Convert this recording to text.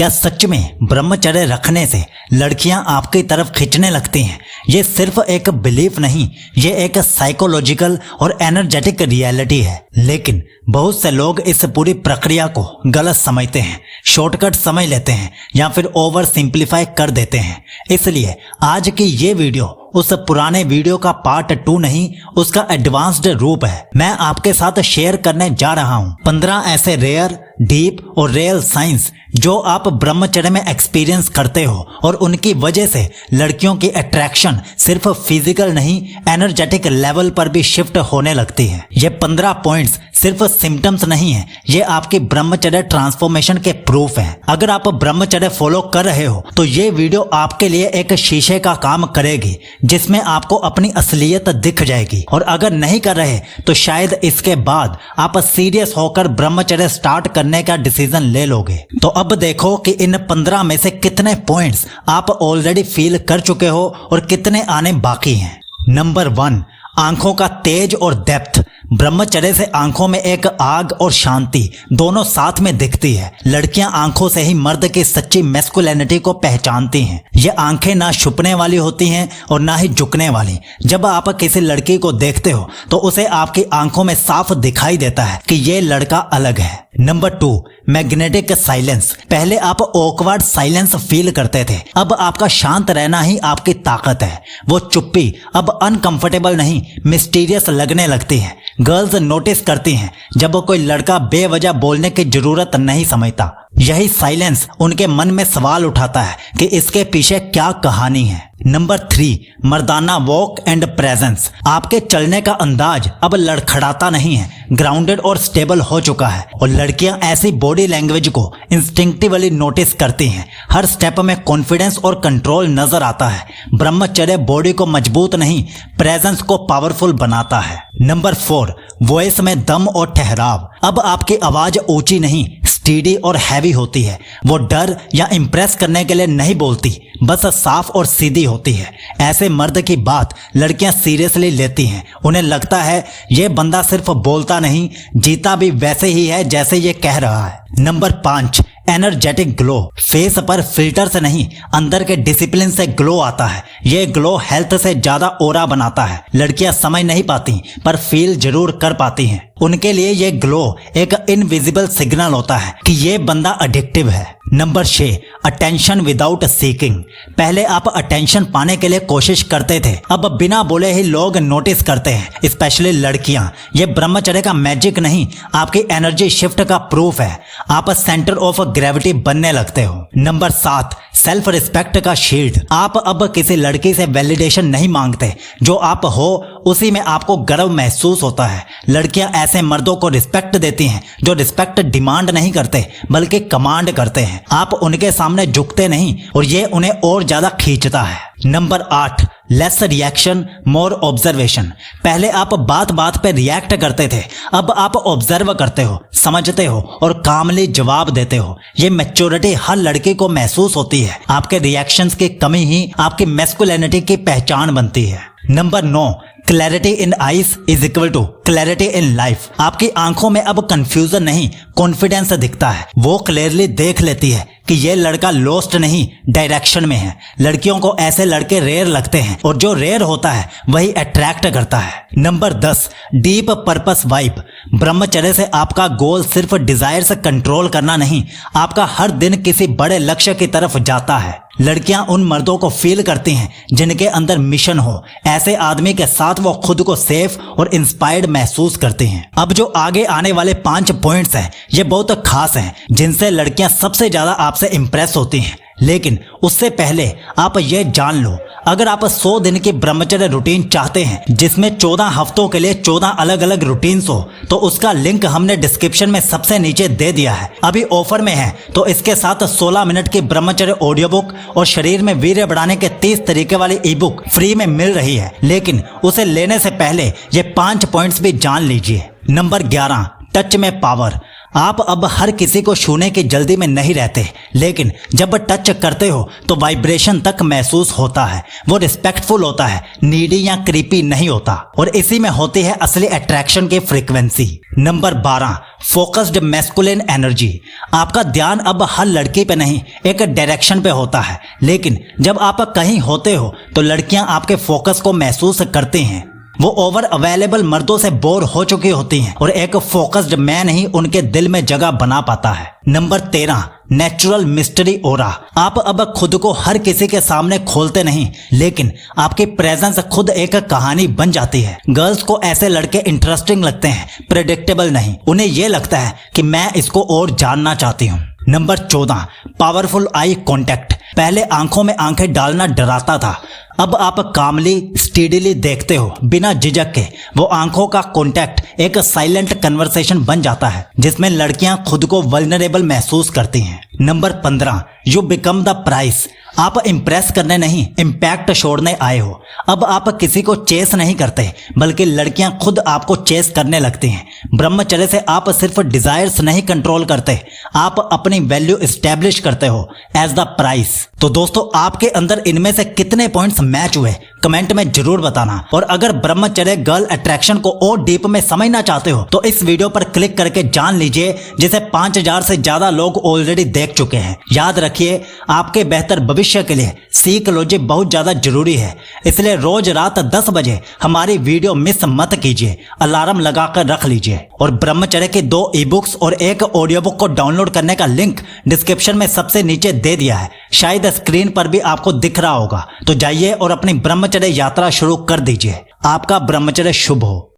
क्या सच में ब्रह्मचर्य रखने से लड़कियां आपकी तरफ खींचने लगती हैं? ये सिर्फ एक बिलीफ नहीं, ये एक साइकोलॉजिकल और एनर्जेटिक रियलिटी है। लेकिन बहुत से लोग इस पूरी प्रक्रिया को गलत समझते हैं, शॉर्टकट समझ लेते हैं या फिर ओवर सिंप्लीफाई कर देते हैं। इसलिए आज की ये वीडियो उस पुराने वीडियो का पार्ट 2 नहीं, उसका एडवांस्ड रूप है। मैं आपके साथ शेयर करने जा रहा हूँ 15 ऐसे रेयर, डीप और रियल साइंस जो आप ब्रह्मचर्य में एक्सपीरियंस करते हो और उनकी वजह से लड़कियों की अट्रैक्शन सिर्फ फिजिकल नहीं, एनर्जेटिक लेवल पर भी शिफ्ट होने लगती है। ये 15 पॉइंट्स सिर्फ सिम्टम्स नहीं है, ये आपकी ब्रह्मचर्य ट्रांसफॉर्मेशन के प्रूफ हैं। अगर आप ब्रह्मचर्य फॉलो कर रहे हो तो ये वीडियो आपके लिए एक शीशे का काम करेगी, जिसमें आपको अपनी असलियत दिख जाएगी। और अगर नहीं कर रहे तो शायद इसके बाद आप सीरियस होकर ब्रह्मचर्य स्टार्ट करने का डिसीजन ले लोगे। तो अब देखो कि इन 15 में से कितने पॉइंट्स आप ऑलरेडी फील कर चुके हो और कितने आने बाकी हैं। नंबर 1, आंखों का तेज और डेप्थ। ब्रह्मचर्य से आंखों में एक आग और शांति दोनों साथ में दिखती है। लड़कियां आंखों से ही मर्द की सच्ची मैस्कुलिनिटी को पहचानती हैं। ये आंखें ना छुपने वाली होती हैं और ना ही झुकने वाली। जब आप किसी लड़की को देखते हो तो उसे आपकी आंखों में साफ दिखाई देता है कि ये लड़का अलग है। Number 2, magnetic silence. पहले आप ऑकवर्ड साइलेंस फील करते थे, अब आपका शांत रहना ही आपकी ताकत है। वो चुप्पी अब अनकंफर्टेबल नहीं, मिस्टीरियस लगने लगती है। गर्ल्स नोटिस करती हैं जब कोई लड़का बेवजह बोलने की जरूरत नहीं समझता। यही साइलेंस उनके मन में सवाल उठाता है कि इसके पीछे क्या कहानी है। Number 3, Mardana walk and presence. आपके चलने का अंदाज अब लड़खड़ाता नहीं है, ग्राउंडेड और स्टेबल हो चुका है। और लड़कियां ऐसी बॉडी लैंग्वेज को इंस्टिंक्टिवली नोटिस करती हैं। हर स्टेप में कॉन्फिडेंस और कंट्रोल नजर आता है। ब्रह्मचर्य बॉडी को मजबूत नहीं, प्रेजेंस को पावरफुल बनाता है। नंबर 4, वॉइस में दम और ठहराव। अब आपकी आवाज ऊंची नहीं, स्टीडी और हैवी होती है। वो डर या इंप्रेस करने के लिए नहीं बोलती, बस साफ और सीधी होती है। ऐसे मर्द की बात लड़कियां सीरियसली लेती हैं। उन्हें लगता है ये बंदा सिर्फ बोलता नहीं, जीता भी वैसे ही है जैसे ये कह रहा है। Number 5, energetic glow. फेस पर फिल्टर से नहीं, अंदर के डिसिप्लिन से ग्लो आता है। ये ग्लो हेल्थ से ज्यादा ओरा बनाता है। लड़कियां समझ नहीं पाती पर फील जरूर कर पाती हैं। उनके लिए ये ग्लो एक इनविजिबल सिग्नल होता है कि ये बंदा एडिक्टिव है। Number 6, attention without seeking. पहले आप अटेंशन पाने के लिए कोशिश करते थे, अब बिना बोले ही लोग नोटिस करते हैं, स्पेशली लड़कियां। ये ब्रह्मचर्य का मैजिक नहीं, आपकी एनर्जी शिफ्ट का प्रूफ है। आप सेंटर ऑफ ग्रेविटी बनने लगते हो। नंबर 7, सेल्फ रिस्पेक्ट का शील्ड। आप अब किसी लड़की से वैलिडेशन नहीं मांगते, जो आप हो उसी में आपको गर्व महसूस होता है। लड़कियां ऐसे मर्दों को रिस्पेक्ट देती हैं जो रिस्पेक्ट डिमांड नहीं करते बल्कि कमांड करते हैं। आप उनके सामने झुकते नहीं और ये उन्हें और ज्यादा खींचता है। नंबर 8, लेस रिएक्शन मोर ऑब्जर्वेशन। पहले आप बात बात पे रिएक्ट करते थे, अब आप ऑब्जर्व करते हो, समझते हो और कामली जवाब देते हो। ये मैच्योरिटी हर लड़की को महसूस होती है। आपके रिएक्शंस की कमी ही आपकी मैस्कुलिनिटी की पहचान बनती है। Number 9, clarity in eyes is equal to clarity in life. आपकी आंखों में अब कंफ्यूजन नहीं, कॉन्फिडेंस दिखता है। वो क्लियरली देख लेती है कि ये लड़का लॉस्ट नहीं, डायरेक्शन में है। लड़कियों को ऐसे लड़के रेयर लगते हैं और जो रेयर होता है वही अट्रैक्ट करता है। Number 10, deep purpose vibe. ब्रह्मचर्य से आपका गोल सिर्फ डिजायर से कंट्रोल करना नहीं, आपका हर दिन किसी बड़े लक्ष्य की तरफ जाता है। लड़कियां उन मर्दों को फील करती हैं जिनके अंदर मिशन हो। ऐसे आदमी के साथ वो खुद को सेफ और इंस्पायर्ड महसूस करती हैं। अब जो आगे आने वाले 5 पॉइंट्स हैं ये बहुत खास हैं, जिनसे लड़कियां सबसे ज्यादा आपसे इंप्रेस होती हैं। लेकिन उससे पहले आप ये जान लो, अगर आप 100 दिन की ब्रह्मचर्य रूटीन चाहते हैं जिसमें 14 हफ्तों के लिए 14 अलग अलग रूटीन्स हो, तो उसका लिंक हमने डिस्क्रिप्शन में सबसे नीचे दे दिया है। अभी ऑफर में है तो इसके साथ 16 मिनट की ब्रह्मचर्य ऑडियो बुक और शरीर में वीर्य बढ़ाने के 30 तरीके वाली ई बुक फ्री में मिल रही है। लेकिन उसे लेने से पहले ये 5 पॉइंट्स भी जान लीजिए। नंबर 11, टच में पावर। आप अब हर किसी को छूने की जल्दी में नहीं रहते, लेकिन जब टच करते हो तो वाइब्रेशन तक महसूस होता है। वो रिस्पेक्टफुल होता है, नीडी या क्रीपी नहीं होता। और इसी में होती है असली अट्रैक्शन की frequency. Number 12, focused masculine energy. आपका ध्यान अब हर लड़की पे नहीं, एक डायरेक्शन पे होता है। लेकिन जब आप कहीं होते हो तो लड़कियां आपके फोकस को महसूस करती हैं। वो ओवर अवेलेबल मर्दों से बोर हो चुकी होती हैं और एक फोकस्ड मैन ही उनके दिल में जगह बना पाता है। नंबर 13, नेचुरल मिस्ट्री ओरा। आप अब खुद को हर किसी के सामने खोलते नहीं, लेकिन आपकी प्रेजेंस खुद एक कहानी बन जाती है। गर्ल्स को ऐसे लड़के इंटरेस्टिंग लगते हैं, प्रेडिक्टेबल नहीं। उन्हें यह लगता है कि मैं इसको और जानना चाहती हूँ। Number 14, powerful eye contact. पहले आंखों में आंखें डालना डराता था, अब आप कामली स्टीडीली देखते हो बिना झिझक के। वो आंखों का कांटेक्ट एक साइलेंट कन्वर्सेशन बन जाता है जिसमें लड़कियां खुद को वल्नरेबल महसूस करती हैं। Number 15, you become the price. आप इंप्रेस करने नहीं, इम्पैक्ट छोड़ने आए हो। अब आप किसी को चेस नहीं करते, बल्कि लड़कियां खुद आपको चेस करने लगती हैं। ब्रह्मचर्य से आप सिर्फ डिजायर्स नहीं कंट्रोल करते, आप अपनी वैल्यू एस्टेब्लिश करते हो एज द प्राइस। तो दोस्तों, आपके अंदर इनमें से कितने पॉइंट्स मैच हुए कमेंट में जरूर बताना। और अगर ब्रह्मचर्य गर्ल अट्रैक्शन को और डीप में समझना चाहते हो तो इस वीडियो पर क्लिक करके जान लीजिए, जिसे 5000 से ज्यादा लोग ऑलरेडी देख चुके हैं। याद रखिए, आपके बेहतर भविष्य के लिए साइकोलॉजी बहुत ज्यादा जरूरी है। इसलिए रोज रात 10 बजे हमारी वीडियो मिस मत कीजिए, अलार्म लगाकर रख लीजिए। और ब्रह्मचर्य के 2 ई-बुक्स और 1 ऑडियो बुक को डाउनलोड करने का लिंक डिस्क्रिप्शन में सबसे नीचे दे दिया है, शायद स्क्रीन पर भी आपको दिख रहा होगा। तो जाइए और अपनी ब्रह्मचर्य यात्रा शुरू कर दीजिए। आपका ब्रह्मचर्य शुभ हो।